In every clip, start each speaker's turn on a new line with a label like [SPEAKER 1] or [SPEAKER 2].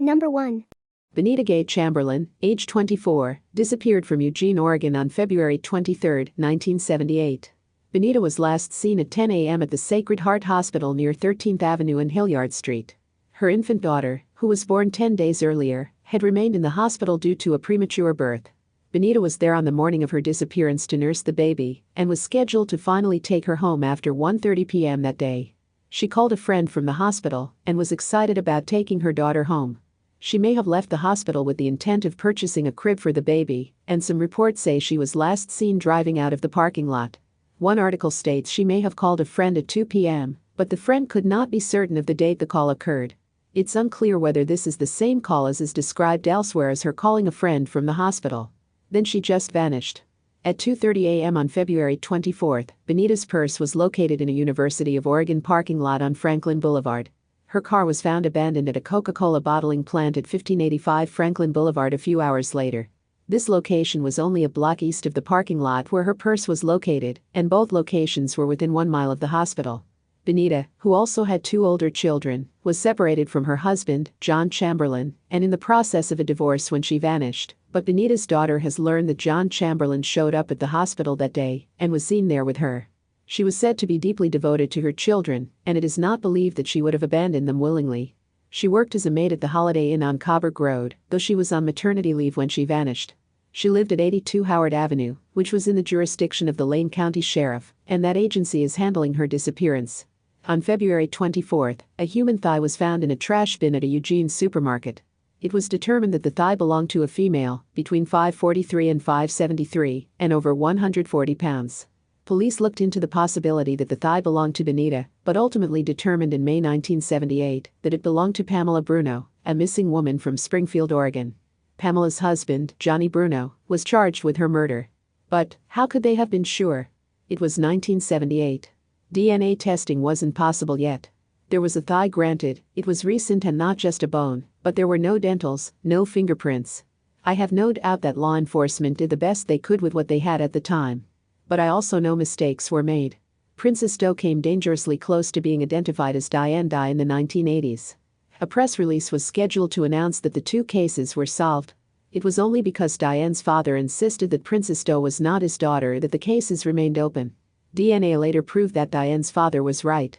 [SPEAKER 1] Number 1.
[SPEAKER 2] Benita Gay Chamberlain, age 24, disappeared from Eugene, Oregon on February 23, 1978. Benita was last seen at 10 a.m. at the Sacred Heart Hospital near 13th Avenue and Hilliard Street. Her infant daughter, who was born 10 days earlier, had remained in the hospital due to a premature birth. Benita was there on the morning of her disappearance to nurse the baby and was scheduled to finally take her home after 1:30 p.m. that day. She called a friend from the hospital and was excited about taking her daughter home. She may have left the hospital with the intent of purchasing a crib for the baby, and some reports say she was last seen driving out of the parking lot. One article states she may have called a friend at 2 p.m., but the friend could not be certain of the date the call occurred. It's unclear whether this is the same call as is described elsewhere as her calling a friend from the hospital. Then she just vanished. At 2:30 a.m. on February 24, Benita's purse was located in a University of Oregon parking lot on Franklin Boulevard. Her car was found abandoned at a Coca-Cola bottling plant at 1585 Franklin Boulevard a few hours later. This location was only a block east of the parking lot where her purse was located, and both locations were within 1 mile of the hospital. Benita, who also had 2 older children, was separated from her husband, John Chamberlain, and in the process of a divorce when she vanished, but Benita's daughter has learned that John Chamberlain showed up at the hospital that day and was seen there with her. She was said to be deeply devoted to her children, and it is not believed that she would have abandoned them willingly. She worked as a maid at the Holiday Inn on Coburg Road, though she was on maternity leave when she vanished. She lived at 82 Howard Avenue, which was in the jurisdiction of the Lane County Sheriff, and that agency is handling her disappearance. On February 24, a human thigh was found in a trash bin at a Eugene supermarket. It was determined that the thigh belonged to a female, between 5'43" and 5'73", and over 140 pounds. Police looked into the possibility that the thigh belonged to Benita, but ultimately determined in May 1978 that it belonged to Pamela Bruno, a missing woman from Springfield, Oregon. Pamela's husband, Johnny Bruno, was charged with her murder. But how could they have been sure? It was 1978. DNA testing wasn't possible yet. There was a thigh granted, it was recent and not just a bone, but there were no dentals, no fingerprints. I have no doubt that law enforcement did the best they could with what they had at the time. But I also know mistakes were made. Princess Doe came dangerously close to being identified as Diane Dye in the 1980s. A press release was scheduled to announce that the 2 cases were solved. It was only because Diane's father insisted that Princess Doe was not his daughter that the cases remained open. DNA later proved that Diane's father was right.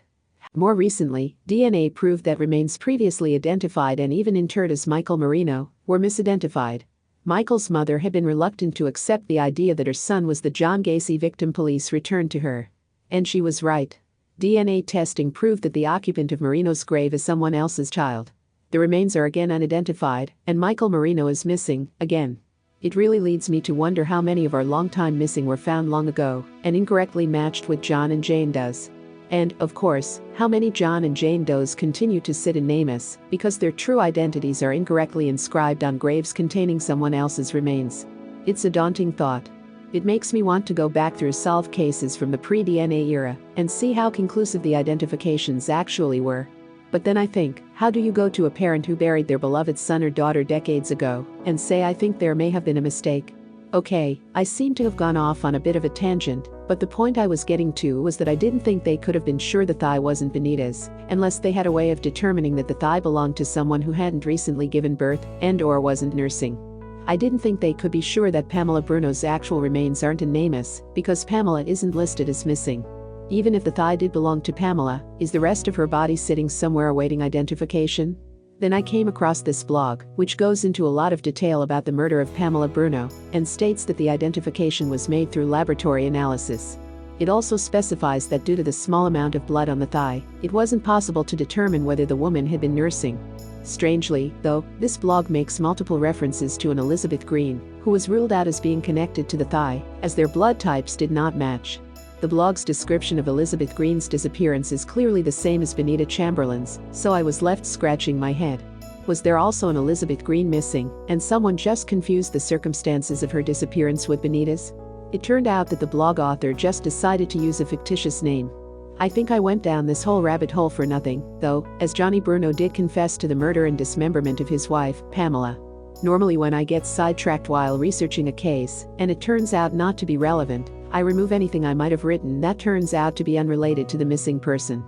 [SPEAKER 2] More recently, DNA proved that remains previously identified and even interred as Michael Marino were misidentified. Michael's mother had been reluctant to accept the idea that her son was the John Gacy victim police returned to her. And she was right. DNA testing proved that the occupant of Marino's grave is someone else's child. The remains are again unidentified, and Michael Marino is missing, again. It really leads me to wonder how many of our longtime missing were found long ago and incorrectly matched with John and Jane Does. And, of course, how many John and Jane Does continue to sit in nameless because their true identities are incorrectly inscribed on graves containing someone else's remains. It's a daunting thought. It makes me want to go back through solved cases from the pre-DNA era and see how conclusive the identifications actually were. But then I think, how do you go to a parent who buried their beloved son or daughter decades ago and say I think there may have been a mistake? Okay, I seem to have gone off on a bit of a tangent, but the point I was getting to was that I didn't think they could have been sure the thigh wasn't Benita's, unless they had a way of determining that the thigh belonged to someone who hadn't recently given birth and/or wasn't nursing. I didn't think they could be sure that Pamela Bruno's actual remains aren't in NamUs, because Pamela isn't listed as missing. Even if the thigh did belong to Pamela, is the rest of her body sitting somewhere awaiting identification? Then I came across this blog, which goes into a lot of detail about the murder of Pamela Bruno, and states that the identification was made through laboratory analysis. It also specifies that due to the small amount of blood on the thigh, it wasn't possible to determine whether the woman had been nursing. Strangely, though, this blog makes multiple references to an Elizabeth Green, who was ruled out as being connected to the thigh, as their blood types did not match. The blog's description of Elizabeth Green's disappearance is clearly the same as Benita Chamberlain's, so I was left scratching my head. Was there also an Elizabeth Green missing, and someone just confused the circumstances of her disappearance with Benita's? It turned out that the blog author just decided to use a fictitious name. I think I went down this whole rabbit hole for nothing, though, as Johnny Bruno did confess to the murder and dismemberment of his wife, Pamela. Normally when I get sidetracked while researching a case, and it turns out not to be relevant, I remove anything I might have written that turns out to be unrelated to the missing person.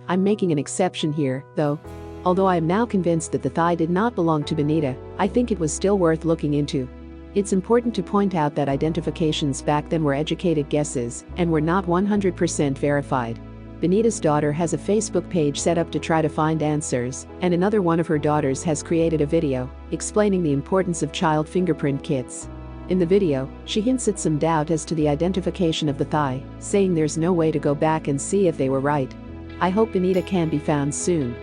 [SPEAKER 2] I'm making an exception here, though. Although I am now convinced that the thigh did not belong to Benita, I think it was still worth looking into. It's important to point out that identifications back then were educated guesses and were not 100% verified. Benita's daughter has a Facebook page set up to try to find answers, and another one of her daughters has created a video explaining the importance of child fingerprint kits. In the video, she hints at some doubt as to the identification of the thigh, saying there's no way to go back and see if they were right. I hope Benita can be found soon.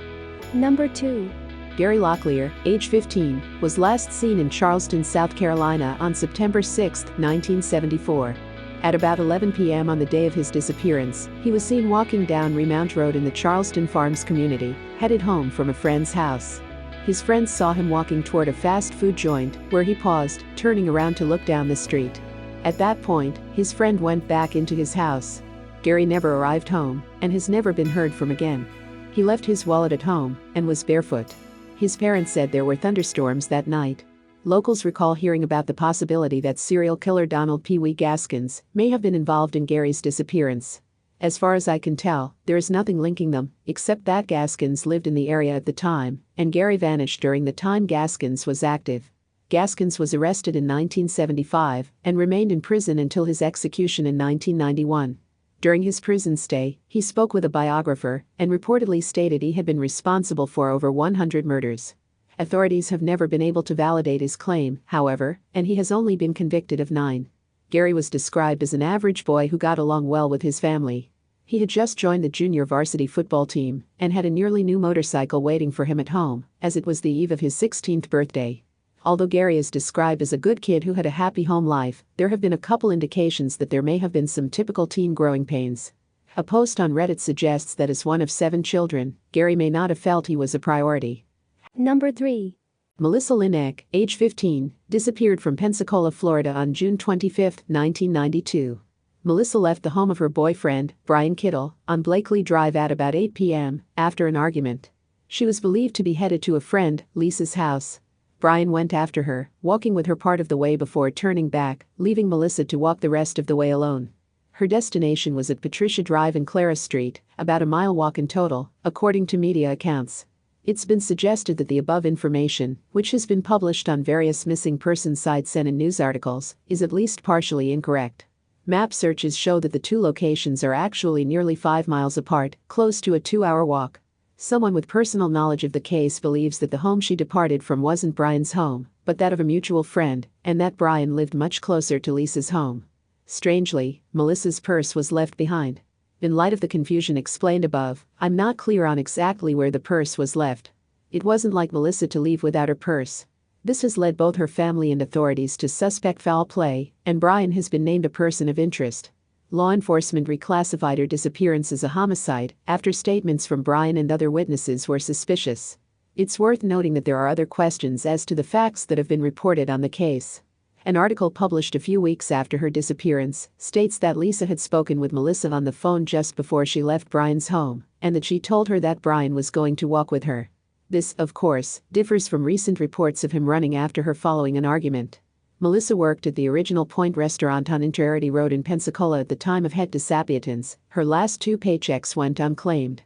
[SPEAKER 1] Number 2.
[SPEAKER 2] Gary Locklear, age 15, was last seen in Charleston, South Carolina on September 6, 1974. At about 11 p.m. on the day of his disappearance, he was seen walking down Remount Road in the Charleston Farms community, headed home from a friend's house. His friends saw him walking toward a fast food joint, where he paused, turning around to look down the street. At that point, his friend went back into his house. Gary never arrived home, and has never been heard from again. He left his wallet at home, and was barefoot. His parents said there were thunderstorms that night. Locals recall hearing about the possibility that serial killer Donald Pee Wee Gaskins may have been involved in Gary's disappearance. As far as I can tell, there is nothing linking them, except that Gaskins lived in the area at the time, and Gary vanished during the time Gaskins was active. Gaskins was arrested in 1975 and remained in prison until his execution in 1991. During his prison stay, he spoke with a biographer and reportedly stated he had been responsible for over 100 murders. Authorities have never been able to validate his claim, however, and he has only been convicted of 9. Gary was described as an average boy who got along well with his family. He had just joined the junior varsity football team and had a nearly new motorcycle waiting for him at home, as it was the eve of his 16th birthday. Although Gary is described as a good kid who had a happy home life, there have been a couple indications that there may have been some typical teen growing pains. A post on Reddit suggests that as one of 7 children, Gary may not have felt he was a priority.
[SPEAKER 1] Number 3.
[SPEAKER 2] Melissa Lyneck, age 15, disappeared from Pensacola, Florida on June 25, 1992. Melissa left the home of her boyfriend, Brian Kittle, on Blakely Drive at about 8 p.m. after an argument. She was believed to be headed to a friend, Lisa's house. Brian went after her, walking with her part of the way before turning back, leaving Melissa to walk the rest of the way alone. Her destination was at Patricia Drive and Clara Street, about a mile walk in total, according to media accounts. It's been suggested that the above information, which has been published on various missing persons sites and in news articles, is at least partially incorrect. Map searches show that the 2 locations are actually nearly 5 miles apart, close to a 2-hour walk. Someone with personal knowledge of the case believes that the home she departed from wasn't Brian's home, but that of a mutual friend, and that Brian lived much closer to Lisa's home. Strangely, Melissa's purse was left behind. In light of the confusion explained above, I'm not clear on exactly where the purse was left. It wasn't like Melissa to leave without her purse. This has led both her family and authorities to suspect foul play, and Brian has been named a person of interest. Law enforcement reclassified her disappearance as a homicide after statements from Brian and other witnesses were suspicious. It's worth noting that there are other questions as to the facts that have been reported on the case. An article published a few weeks after her disappearance states that Lisa had spoken with Melissa on the phone just before she left Brian's home, and that she told her that Brian was going to walk with her. This, of course, differs from recent reports of him running after her following an argument. Melissa worked at the Original Point restaurant on Interarity Road in Pensacola at the time of her disappearance. Her last 2 paychecks went unclaimed.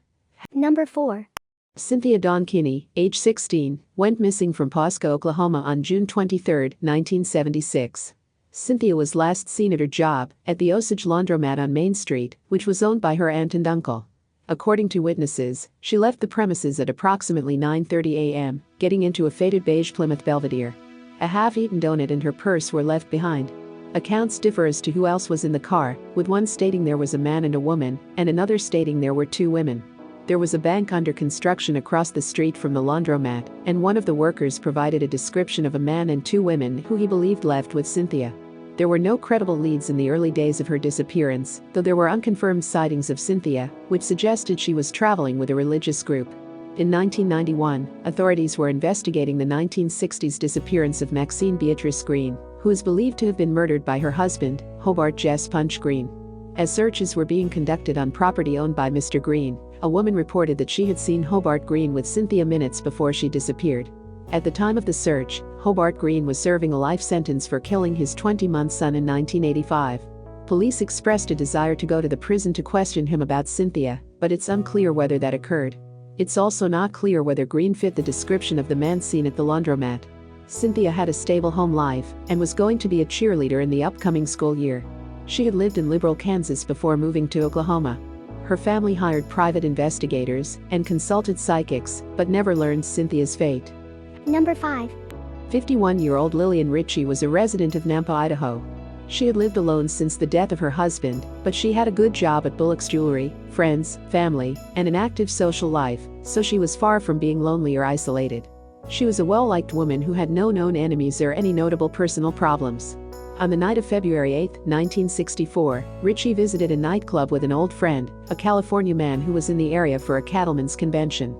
[SPEAKER 1] Number 4.
[SPEAKER 2] Cynthia Don Kinney, age 16, went missing from Pasco, Oklahoma on June 23, 1976. Cynthia was last seen at her job at the Osage Laundromat on Main Street, which was owned by her aunt and uncle. According to witnesses, she left the premises at approximately 9:30 a.m., getting into a faded beige Plymouth Belvedere. A half-eaten donut and her purse were left behind. Accounts differ as to who else was in the car, with one stating there was a man and a woman, and another stating there were 2 women. There was a bank under construction across the street from the laundromat, and one of the workers provided a description of a man and 2 women who he believed left with Cynthia. There were no credible leads in the early days of her disappearance, though there were unconfirmed sightings of Cynthia, which suggested she was traveling with a religious group. In 1991, authorities were investigating the 1960s disappearance of Maxine Beatrice Green, who is believed to have been murdered by her husband, Hobart Jess Punch Green. As searches were being conducted on property owned by Mr. Green, a woman reported that she had seen Hobart Green with Cynthia minutes before she disappeared. At the time of the search, Hobart Green was serving a life sentence for killing his 20-month son in 1985. Police expressed a desire to go to the prison to question him about Cynthia, but it's unclear whether that occurred. It's also not clear whether Green fit the description of the man seen at the laundromat. Cynthia had a stable home life and was going to be a cheerleader in the upcoming school year. She had lived in Liberal, Kansas before moving to Oklahoma. Her family hired private investigators and consulted psychics, but never learned Cynthia's fate.
[SPEAKER 1] Number 5.
[SPEAKER 2] 51-year-old Lillian Richey was a resident of Nampa, Idaho. She had lived alone since the death of her husband, but she had a good job at Bullock's Jewelry, friends, family, and an active social life, so she was far from being lonely or isolated. She was a well-liked woman who had no known enemies or any notable personal problems. On the night of February 8, 1964, Ritchie visited a nightclub with an old friend, a California man who was in the area for a cattleman's convention.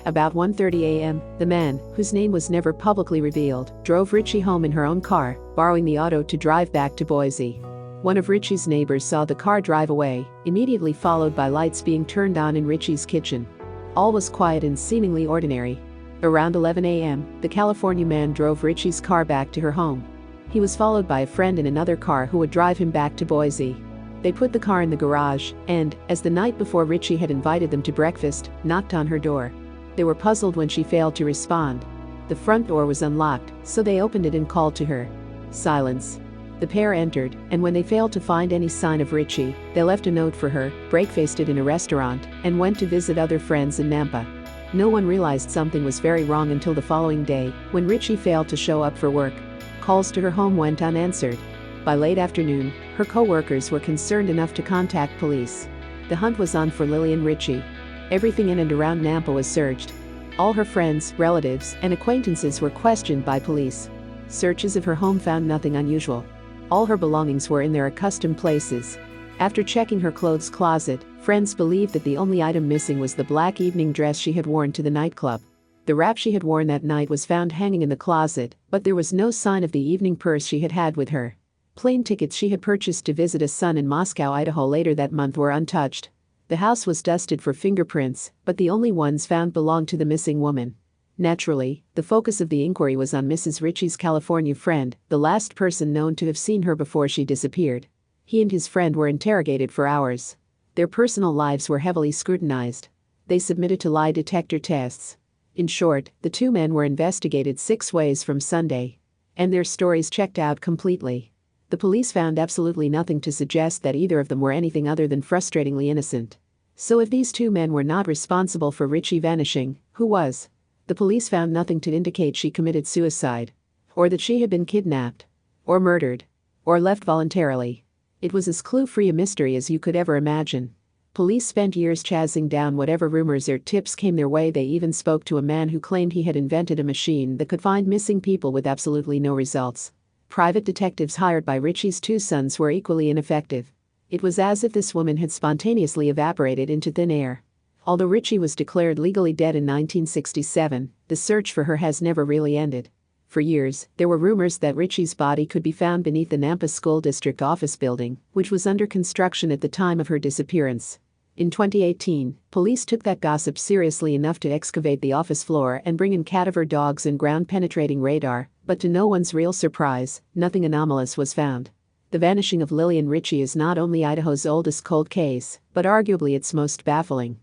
[SPEAKER 2] About 1:30 a.m., the man, whose name was never publicly revealed, drove Ritchie home in her own car, borrowing the auto to drive back to Boise. One of Ritchie's neighbors saw the car drive away, immediately followed by lights being turned on in Ritchie's kitchen. All was quiet and seemingly ordinary. Around 11 a.m., the California man drove Ritchie's car back to her home. He was followed by a friend in another car who would drive him back to Boise. They put the car in the garage and, as the night before Ritchie had invited them to breakfast, knocked on her door. They were puzzled when she failed to respond. The front door was unlocked, so they opened it and called to her. Silence. The pair entered, and when they failed to find any sign of Ritchie, they left a note for her, breakfasted in a restaurant, and went to visit other friends in Nampa. No one realized something was very wrong until the following day, when Ritchie failed to show up for work. Calls to her home went unanswered. By late afternoon, her co-workers were concerned enough to contact police. The hunt was on for Lillian Richey. Everything in and around Nampa was searched. All her friends, relatives, and acquaintances were questioned by police. Searches of her home found nothing unusual. All her belongings were in their accustomed places. After checking her clothes closet, friends believed that the only item missing was the black evening dress she had worn to the nightclub. The wrap she had worn that night was found hanging in the closet, but there was no sign of the evening purse she had had with her. Plane tickets she had purchased to visit a son in Moscow, Idaho later that month were untouched. The house was dusted for fingerprints, but the only ones found belonged to the missing woman. Naturally, the focus of the inquiry was on Mrs. Ritchie's California friend, the last person known to have seen her before she disappeared. He and his friend were interrogated for hours. Their personal lives were heavily scrutinized. They submitted to lie detector tests. In short, the two men were investigated 6 ways from Sunday. And their stories checked out completely. The police found absolutely nothing to suggest that either of them were anything other than frustratingly innocent. So if these two men were not responsible for Ritchie vanishing, who was? The police found nothing to indicate she committed suicide. Or that she had been kidnapped. Or murdered. Or left voluntarily. It was as clue-free a mystery as you could ever imagine. Police spent years chasing down whatever rumors or tips came their way. They even spoke to a man who claimed he had invented a machine that could find missing people with absolutely no results. Private detectives hired by Ritchie's 2 sons were equally ineffective. It was as if this woman had spontaneously evaporated into thin air. Although Ritchie was declared legally dead in 1967, the search for her has never really ended. For years, there were rumors that Ritchie's body could be found beneath the Nampa School District office building, which was under construction at the time of her disappearance. In 2018, police took that gossip seriously enough to excavate the office floor and bring in cadaver dogs and ground-penetrating radar, but to no one's real surprise, nothing anomalous was found. The vanishing of Lillian Richey is not only Idaho's oldest cold case, but arguably its most baffling.